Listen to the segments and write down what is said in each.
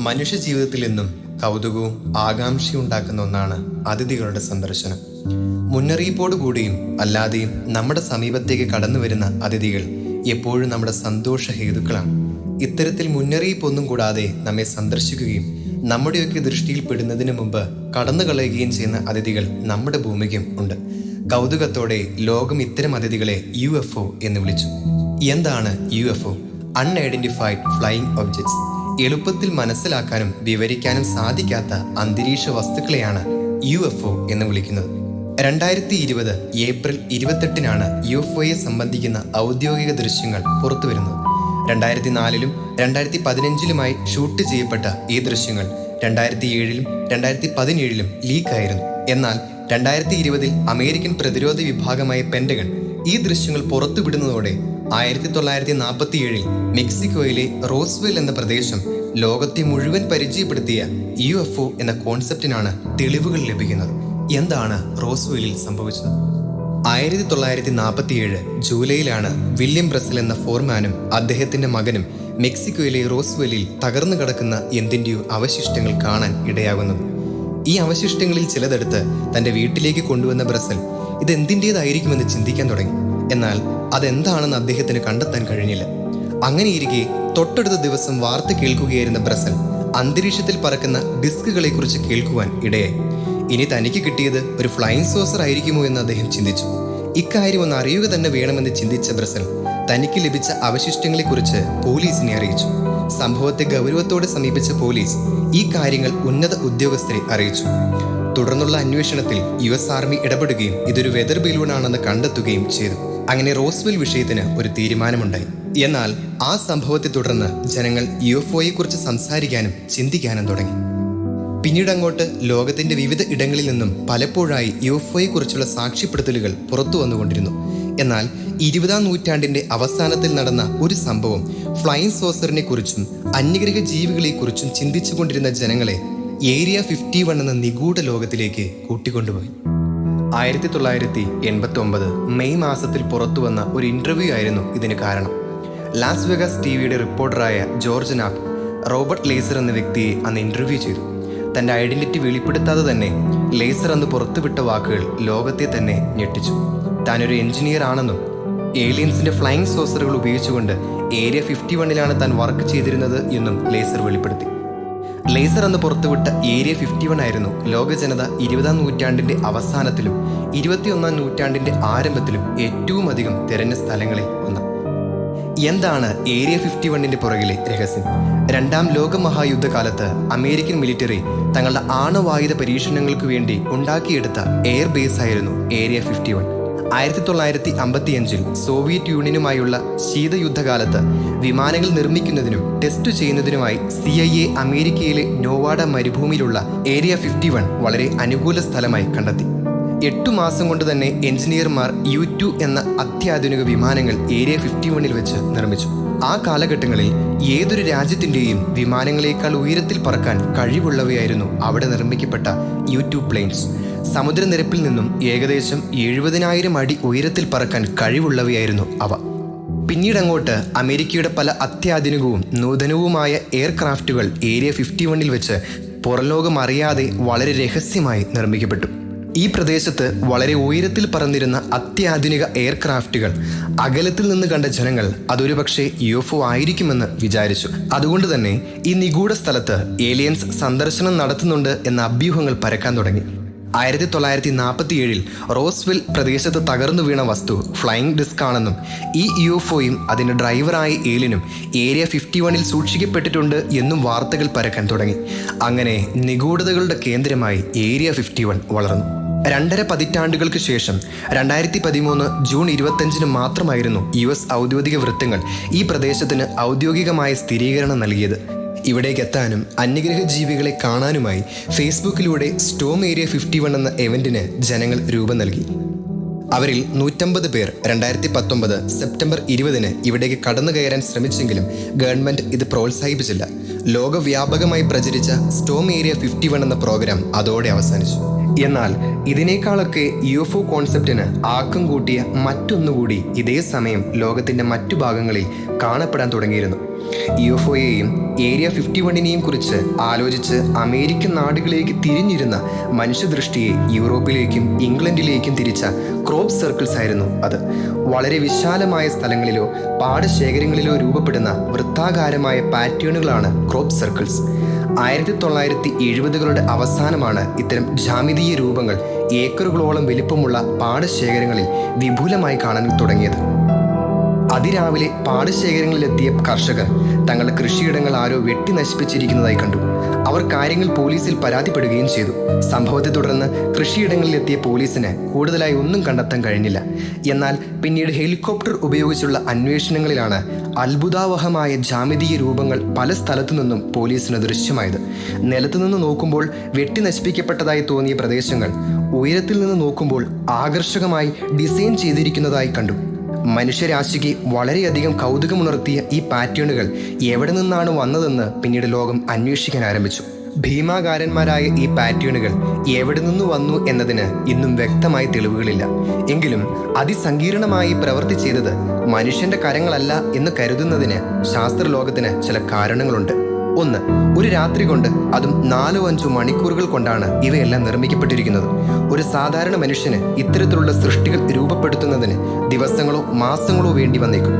മനുഷ്യ ജീവിതത്തിൽ എന്നും കൗതുകവും ആകാംക്ഷയും ഉണ്ടാക്കുന്ന ഒന്നാണ് അതിഥികളുടെ സന്ദർശനം. മുന്നറിയിപ്പോടുകൂടിയും അല്ലാതെയും നമ്മുടെ സമീപത്തേക്ക് കടന്നു വരുന്ന അതിഥികൾ എപ്പോഴും നമ്മുടെ സന്തോഷ ഹേതുക്കളാണ്. ഇത്തരത്തിൽ മുന്നറിയിപ്പൊന്നും കൂടാതെ നമ്മെ സന്ദർശിക്കുകയും നമ്മുടെയൊക്കെ ദൃഷ്ടിയിൽ പെടുന്നതിന് മുമ്പ് കടന്നു കളയുകയും ചെയ്യുന്ന അതിഥികൾ നമ്മുടെ ഭൂമിക്കും ഉണ്ട്. കൗതുകത്തോടെ ലോകം ഇത്തരം അതിഥികളെ UFO എന്ന് വിളിച്ചു. എന്താണ് UFO? Unidentified flying objects. എളുപ്പത്തിൽ മനസ്സിലാക്കാനും വിവരിക്കാനും സാധിക്കാത്ത അന്തരീക്ഷ വസ്തുക്കളെയാണ് UFO എന്ന് വിളിക്കുന്നത്. 2020 ഏപ്രിൽ 28 UFOയെ സംബന്ധിക്കുന്ന ഔദ്യോഗിക ദൃശ്യങ്ങൾ പുറത്തു വരുന്നത്. 2004 2015 ഷൂട്ട് ചെയ്യപ്പെട്ട ഈ ദൃശ്യങ്ങൾ 2007 2017 ലീക്കായിരുന്നു. എന്നാൽ 2020 അമേരിക്കൻ പ്രതിരോധ വിഭാഗമായ പെന്റഗൺ ഈ ദൃശ്യങ്ങൾ പുറത്തുവിടുന്നതോടെ 1947 മെക്സിക്കോയിലെ റോസ്വെൽ എന്ന പ്രദേശം ലോകത്തെ മുഴുവൻ പരിചയപ്പെടുത്തിയ UFO എന്ന കോൺസെപ്റ്റിനാണ് തെളിവുകൾ ലഭിക്കുന്നത്. എന്താണ് റോസ്വെല്ലിൽ സംഭവിച്ചത്? 1947 ജൂലൈയിലാണ് വില്യം ബ്രസൽ എന്ന ഫോർമാനും അദ്ദേഹത്തിന്റെ മകനും മെക്സിക്കോയിലെ റോസ്വെല്ലിൽ തകർന്നു കിടക്കുന്ന എന്തിൻ്റെയോ അവശിഷ്ടങ്ങൾ കാണാൻ ഇടയാകുന്നത്. ഈ അവശിഷ്ടങ്ങളിൽ ചിലതെടുത്ത് തന്റെ വീട്ടിലേക്ക് കൊണ്ടുവന്ന ബ്രസൽ ഇതെന്തിൻ്റേതായിരിക്കുമെന്ന് ചിന്തിക്കാൻ തുടങ്ങി. എന്നാൽ അതെന്താണെന്ന് അദ്ദേഹത്തിന് കണ്ടെത്താൻ കഴിഞ്ഞില്ല. അങ്ങനെയിരിക്കെ തൊട്ടടുത്ത ദിവസം വാർത്ത കേൾക്കുകയായിരുന്ന ബ്രസൽ അന്തരീക്ഷത്തിൽ പറക്കുന്ന ഡിസ്കുകളെ കുറിച്ച് കേൾക്കുവാൻ ഇടയായി. ഇനി തനിക്ക് കിട്ടിയത് ഒരു ഫ്ലൈയിങ് സോസർ ആയിരിക്കുമോ എന്ന് അദ്ദേഹം ചിന്തിച്ചു. ഇക്കാര്യം ഒന്ന് അറിയുക തന്നെ വേണമെന്ന് ചിന്തിച്ച ബ്രസൽ തനിക്ക് ലഭിച്ച അവശിഷ്ടങ്ങളെക്കുറിച്ച് പോലീസിനെ അറിയിച്ചു. സംഭവത്തെ ഗൗരവത്തോടെ സമീപിച്ച പോലീസ് ഈ കാര്യങ്ങൾ ഉന്നത ഉദ്യോഗസ്ഥരെ അറിയിച്ചു. തുടർന്നുള്ള അന്വേഷണത്തിൽ US ആർമി ഇടപെടുകയും ഇതൊരു വെതർ ബലൂണാണെന്ന് കണ്ടെത്തുകയും ചെയ്തു. അങ്ങനെ റോസ്വെൽ വിഷയത്തിന് ഒരു തീരുമാനമുണ്ടായി. എന്നാൽ ആ സംഭവത്തെ തുടർന്ന് ജനങ്ങൾ UFOയെക്കുറിച്ച് സംസാരിക്കാനും ചിന്തിക്കാനും തുടങ്ങി. പിന്നീട് അങ്ങോട്ട് ലോകത്തിന്റെ വിവിധ ഇടങ്ങളിൽ നിന്നും പലപ്പോഴായി UFOയെക്കുറിച്ചുള്ള സാക്ഷ്യപ്പെടുത്തലുകൾ പുറത്തു വന്നുകൊണ്ടിരുന്നു. എന്നാൽ 20-ാം നൂറ്റാണ്ടിന്റെ അവസാനത്തിൽ നടന്ന ഒരു സംഭവം ഫ്ലൈയിങ് സോസറിനെ കുറിച്ചും അന്യഗ്രഹ ജീവികളെക്കുറിച്ചും ചിന്തിച്ചുകൊണ്ടിരുന്ന ജനങ്ങളെ ഏരിയ 51 എന്ന നിഗൂഢ ലോകത്തിലേക്ക് കൂട്ടിക്കൊണ്ടുപോയി. 1989 മെയ് മാസത്തിൽ പുറത്തുവന്ന ഒരു ഇന്റർവ്യൂ ആയിരുന്നു ഇതിന് കാരണം. ലാസ് വെഗാസ് TVയുടെ റിപ്പോർട്ടറായ ജോർജ് നാപ്പ് റോബർട്ട് ലേസർ എന്ന വ്യക്തിയെ അന്ന് ഇന്റർവ്യൂ ചെയ്തു. തന്റെ ഐഡന്റിറ്റി വെളിപ്പെടുത്താതെ തന്നെ ലേസർ അന്ന് പുറത്തുവിട്ട വാക്കുകൾ ലോകത്തെ തന്നെ ഞെട്ടിച്ചു. താനൊരു എഞ്ചിനീയർ ആണെന്നും ഏലിയൻസിന്റെ ഫ്ലൈയിങ് സോസറുകൾ ഉപയോഗിച്ചുകൊണ്ട് ഏരിയ 51 താൻ വർക്ക് ചെയ്തിരുന്നത് എന്നും ലേസർ വെളിപ്പെടുത്തി. ലേസർ അന്ന് പുറത്തുവിട്ട ഏരിയ 51 ആയിരുന്നു ലോക ജനത 20-ാം നൂറ്റാണ്ടിന്റെ അവസാനത്തിലും 21-ാം നൂറ്റാണ്ടിന്റെ ആരംഭത്തിലും ഏറ്റവും അധികം തിരഞ്ഞ സ്ഥലങ്ങളിൽ ഒന്ന്. എന്താണ് ഏരിയ 51ന്റെ പുറകിലെ രഹസ്യം? 2-ാം ലോക മഹായുദ്ധകാലത്ത് അമേരിക്കൻ മിലിറ്ററി തങ്ങളുടെ ആണവായുധ പരീക്ഷണങ്ങൾക്ക് വേണ്ടി ഉണ്ടാക്കിയെടുത്ത എയർ ബേസ് ആയിരുന്നു ഏരിയ 51. 1955 സോവിയറ്റ് യൂണിയനുമായുള്ള ശീതയുദ്ധകാലത്ത് വിമാനങ്ങൾ നിർമ്മിക്കുന്നതിനും ടെസ്റ്റ് ചെയ്യുന്നതിനുമായി CIA അമേരിക്കയിലെ നോവാഡ മരുഭൂമിയിലുള്ള ഏരിയ 51 വളരെ അനുകൂല സ്ഥലമായി കണ്ടെത്തി. 8 മാസം കൊണ്ട് തന്നെ എഞ്ചിനീയർമാർ U-2 എന്ന അത്യാധുനിക വിമാനങ്ങൾ ഏരിയ 51 വെച്ച് നിർമ്മിച്ചു. ആ കാലഘട്ടങ്ങളിൽ ഏതൊരു രാജ്യത്തിൻ്റെയും വിമാനങ്ങളെക്കാൾ ഉയരത്തിൽ പറക്കാൻ കഴിവുള്ളവയായിരുന്നു അവിടെ നിർമ്മിക്കപ്പെട്ട U-2 പ്ലെയിൻസ്. സമുദ്രനിരപ്പിൽ നിന്നും ഏകദേശം 70,000 അടി ഉയരത്തിൽ പറക്കാൻ കഴിവുള്ളവയായിരുന്നു അവ. പിന്നീട് അങ്ങോട്ട് അമേരിക്കയുടെ പല അത്യാധുനികവും നൂതനവുമായ എയർക്രാഫ്റ്റുകൾ ഏരിയ 51 വെച്ച് പുറംലോകം അറിയാതെ വളരെ രഹസ്യമായി നിർമ്മിക്കപ്പെട്ടു. ഈ പ്രദേശത്ത് വളരെ ഉയരത്തിൽ പറന്നിരുന്ന അത്യാധുനിക എയർക്രാഫ്റ്റുകൾ അകലത്തിൽ നിന്ന് കണ്ട ജനങ്ങൾ അതൊരു പക്ഷേ UFO ആയിരിക്കുമെന്ന് വിചാരിച്ചു. അതുകൊണ്ട് തന്നെ ഈ നിഗൂഢ സ്ഥലത്ത് ഏലിയൻസ് സന്ദർശനം നടത്തുന്നുണ്ട് എന്ന അഭ്യൂഹങ്ങൾ പരക്കാൻ തുടങ്ങി. 1947 റോസ്വെൽ പ്രദേശത്ത് തകർന്നു വീണ വസ്തു ഫ്ലൈയിങ് ഡിസ്ക് ആണെന്നും ഈ UFOയും അതിൻ്റെ ഡ്രൈവറായ ഏലിയനും ഏരിയ 51 സൂക്ഷിക്കപ്പെട്ടിട്ടുണ്ട് എന്നും വാർത്തകൾ പരക്കാൻ തുടങ്ങി. അങ്ങനെ നിഗൂഢതകളുടെ കേന്ദ്രമായി ഏരിയ 51 വളർന്നു. 2.5 പതിറ്റാണ്ടുകൾക്ക് ശേഷം 2013 ജൂൺ 25 മാത്രമായിരുന്നു US ഔദ്യോഗിക വൃത്തങ്ങൾ ഈ പ്രദേശത്തിന് ഔദ്യോഗികമായ സ്ഥിരീകരണം നൽകിയത്. ഇവിടേക്ക് എത്താനും അന്യഗ്രഹ ജീവികളെ കാണാനുമായി ഫേസ്ബുക്കിലൂടെ സ്റ്റോം ഏരിയ 51 എന്ന ഇവന്റിന് ജനങ്ങൾ രൂപം നൽകി. അവരിൽ 150 പേർ 2019 സെപ്റ്റംബർ 20 ഇവിടേക്ക് കടന്നു കയറാൻ ശ്രമിച്ചെങ്കിലും ഗവൺമെന്റ് ഇത് പ്രോത്സാഹിപ്പിച്ചില്ല. ലോകവ്യാപകമായി പ്രചരിച്ച സ്റ്റോം ഏരിയ 51 എന്ന പ്രോഗ്രാം അതോടെ അവസാനിച്ചു. എന്നാൽ ഇതിനേക്കാളൊക്കെ UFO കോൺസെപ്റ്റിന് ആക്കം കൂട്ടിയ മറ്റൊന്നുകൂടി ഇതേ സമയം ലോകത്തിൻ്റെ മറ്റു ഭാഗങ്ങളിൽ കാണപ്പെടാൻ തുടങ്ങിയിരുന്നു. UFOയെയും ഏരിയ 51നെയും കുറിച്ച് ആലോചിച്ച് അമേരിക്കൻ നാടുകളിലേക്ക് തിരിഞ്ഞിരുന്ന മനുഷ്യദൃഷ്ടിയെ യൂറോപ്പിലേക്കും ഇംഗ്ലണ്ടിലേക്കും തിരിച്ച ക്രോപ്പ് സർക്കിൾസ് ആയിരുന്നു അത്. വളരെ വിശാലമായ സ്ഥലങ്ങളിലോ പാടശേഖരങ്ങളിലോ രൂപപ്പെടുന്ന വൃത്താകാരമായ പാറ്റേണുകളാണ് ക്രോപ്പ് സർക്കിൾസ്. 1970കളുടെ അവസാനമാണ് ഇത്തരം ജാമിതീയ രൂപങ്ങൾ ഏക്കറുകളോളം വലിപ്പമുള്ള പാടശേഖരങ്ങളിൽ വിപുലമായി കാണാൻ തുടങ്ങിയത്. അതിരാവിലെ പാടശേഖരങ്ങളിലെത്തിയ കർഷകർ തങ്ങളുടെ കൃഷിയിടങ്ങൾ ആരോ വെട്ടി നശിപ്പിച്ചിരിക്കുന്നതായി കണ്ടു. അവർ കാര്യങ്ങൾ പോലീസിൽ പരാതിപ്പെടുകയും ചെയ്തു. സംഭവത്തെ തുടർന്ന് കൃഷിയിടങ്ങളിലെത്തിയ പോലീസിന് കൂടുതലായി ഒന്നും കണ്ടെത്താൻ കഴിഞ്ഞില്ല. എന്നാൽ പിന്നീട് ഹെലികോപ്റ്റർ ഉപയോഗിച്ചുള്ള അന്വേഷണങ്ങളിലാണ് അത്ഭുതാവഹമായ ജാമിതീയ രൂപങ്ങൾ പല സ്ഥലത്തു നിന്നും പോലീസിന് ദൃശ്യമായത്. നിലത്തുനിന്ന് നോക്കുമ്പോൾ വെട്ടി നശിപ്പിക്കപ്പെട്ടതായി തോന്നിയ പ്രദേശങ്ങൾ ഉയരത്തിൽ നിന്ന് നോക്കുമ്പോൾ ആകർഷകമായി ഡിസൈൻ ചെയ്തിരിക്കുന്നതായി കണ്ടു. മനുഷ്യരാശിക്ക് വളരെയധികം കൗതുകമുണർത്തിയ ഈ പാറ്റേണുകൾ എവിടെ നിന്നാണ് വന്നതെന്ന് പിന്നീട് ലോകം അന്വേഷിക്കാൻ ആരംഭിച്ചു. ഭീമാകാരന്മാരായ ഈ പാറ്റേണുകൾ എവിടെ നിന്ന് വന്നു എന്നതിന് ഇന്നും വ്യക്തമായ തെളിവുകളില്ല. എങ്കിലും അതിസങ്കീർണമായി പ്രവൃത്തി ചെയ്തത് മനുഷ്യന്റെ കരങ്ങളല്ല എന്ന് കരുതുന്നതിന് ശാസ്ത്രലോകത്തിന് ചില കാരണങ്ങളുണ്ട്. ഒന്ന്, ഒരു രാത്രി കൊണ്ട്, അതും 4-5 മണിക്കൂറുകൾ കൊണ്ടാണ് ഇവയെല്ലാം നിർമ്മിക്കപ്പെട്ടിരിക്കുന്നത്. ഒരു സാധാരണ മനുഷ്യന് ഇത്തരത്തിലുള്ള സൃഷ്ടികൾ രൂപപ്പെടുത്തുന്നതിന് ദിവസങ്ങളോ മാസങ്ങളോ വേണ്ടി വന്നേക്കും.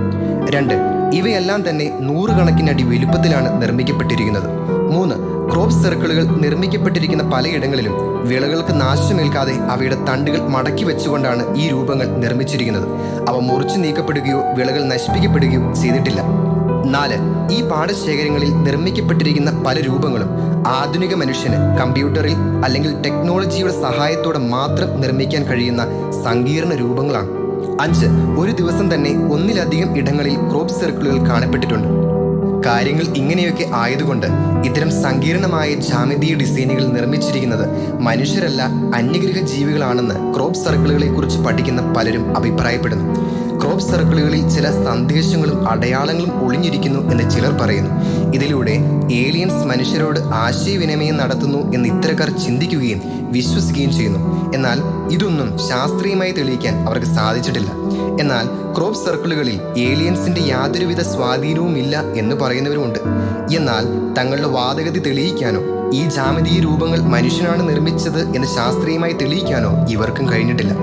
2, ഇവയെല്ലാം തന്നെ 100 കണക്കിനടി വലുപ്പത്തിലാണ് നിർമ്മിക്കപ്പെട്ടിരിക്കുന്നത്. 3, ക്രോപ്പ് സർക്കിളുകൾ നിർമ്മിക്കപ്പെട്ടിരിക്കുന്ന പലയിടങ്ങളിലും വിളകൾക്ക് നാശമേൽക്കാതെ അവയുടെ തണ്ടുകൾ മടക്കി വെച്ചുകൊണ്ടാണ് ഈ രൂപങ്ങൾ നിർമ്മിച്ചിരിക്കുന്നത്. അവ മുറിച്ചു നീക്കപ്പെടുകയോ വിളകൾ നശിപ്പിക്കപ്പെടുകയോ ചെയ്തിട്ടില്ല. 4, ഈ പാടശേഖരങ്ങളിൽ നിർമ്മിക്കപ്പെട്ടിരിക്കുന്ന പല രൂപങ്ങളും ആധുനിക മനുഷ്യന് കമ്പ്യൂട്ടറിൽ അല്ലെങ്കിൽ ടെക്നോളജിയുടെ സഹായത്തോടെ മാത്രം നിർമ്മിക്കാൻ കഴിയുന്ന സങ്കീർണ രൂപങ്ങളാണ്. 5, ഒരു ദിവസം തന്നെ ഒന്നിലധികം ഇടങ്ങളിൽ ക്രോപ്പ് സർക്കിളുകൾ കാണപ്പെട്ടിട്ടുണ്ട്. കാര്യങ്ങൾ ഇങ്ങനെയൊക്കെ ആയതുകൊണ്ട് ഇത്തരം സങ്കീർണമായ ജാമിതീയ ഡിസൈനുകൾ നിർമ്മിച്ചിരിക്കുന്നത് മനുഷ്യരല്ല, അന്യഗ്രഹ ജീവികളാണെന്ന് ക്രോപ്പ് സർക്കിളുകളെ കുറിച്ച് പഠിക്കുന്ന പലരും അഭിപ്രായപ്പെടുന്നു. ക്രോപ്പ് സർക്കിളുകളിൽ ചില സന്ദേശങ്ങളും അടയാളങ്ങളും ഒളിഞ്ഞിരിക്കുന്നു എന്ന് ചിലർ പറയുന്നു. ഇതിലൂടെ ഏലിയൻസ് മനുഷ്യരോട് ആശയവിനിമയം നടത്തുന്നു എന്ന് ഇത്തരക്കാർ ചിന്തിക്കുകയും വിശ്വസിക്കുകയും ചെയ്യുന്നു. എന്നാൽ ഇതൊന്നും ശാസ്ത്രീയമായി തെളിയിക്കാൻ അവർക്ക് സാധിച്ചിട്ടില്ല. എന്നാൽ ക്രോപ്പ് സർക്കിളുകളിൽ ഏലിയൻസിന്റെ യാതൊരുവിധ സ്വാധീനവും ഇല്ല എന്ന് പറയുന്നവരുമുണ്ട്. എന്നാൽ തങ്ങളുടെ വാദഗതി തെളിയിക്കാനോ ഈ ജാമിതീയ രൂപങ്ങൾ മനുഷ്യനാണ് നിർമ്മിച്ചത് എന്ന് ശാസ്ത്രീയമായി തെളിയിക്കാനോ ഇവർക്കും കഴിഞ്ഞിട്ടില്ല.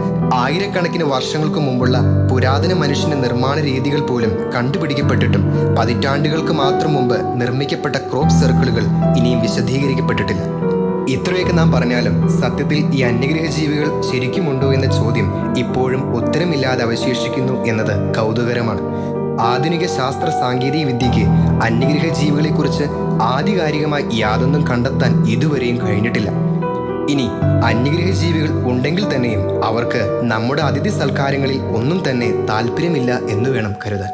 ആയിരക്കണക്കിന് വർഷങ്ങൾക്ക് മുമ്പുള്ള പുരാതന മനുഷ്യന്റെ നിർമ്മാണ രീതികൾ പോലും കണ്ടുപിടിക്കപ്പെട്ടിട്ടും പതിറ്റാണ്ടുകൾക്ക് മാത്രം മുമ്പ് നിർമ്മിക്കപ്പെട്ട ക്രോപ്പ് സർക്കിളുകൾ ഇനിയും വിശദീകരിക്കപ്പെട്ടിട്ടില്ല. ഇത്രയൊക്കെ നാം പറഞ്ഞാലും സത്യത്തിൽ ഈ അന്യഗ്രഹ ജീവികൾ ശരിക്കുമുണ്ടോ എന്ന ചോദ്യം ഇപ്പോഴും ഉത്തരമില്ലാതെ അവശേഷിക്കുന്നു എന്നത് കൗതുകരമാണ്. ആധുനിക ശാസ്ത്ര സാങ്കേതിക വിദ്യയ്ക്ക് അന്യഗ്രഹ ജീവികളെക്കുറിച്ച് ആധികാരികമായി യാതൊന്നും കണ്ടെത്താൻ ഇതുവരെയും കഴിഞ്ഞിട്ടില്ല. ഇനി അന്യഗ്രഹ ജീവികൾ ഉണ്ടെങ്കിൽ തന്നെയും അവർക്ക് നമ്മുടെ അതിഥി സൽക്കാരങ്ങളിൽ ഒന്നും തന്നെ താല്പര്യമില്ല എന്ന് വേണം കരുതാൻ.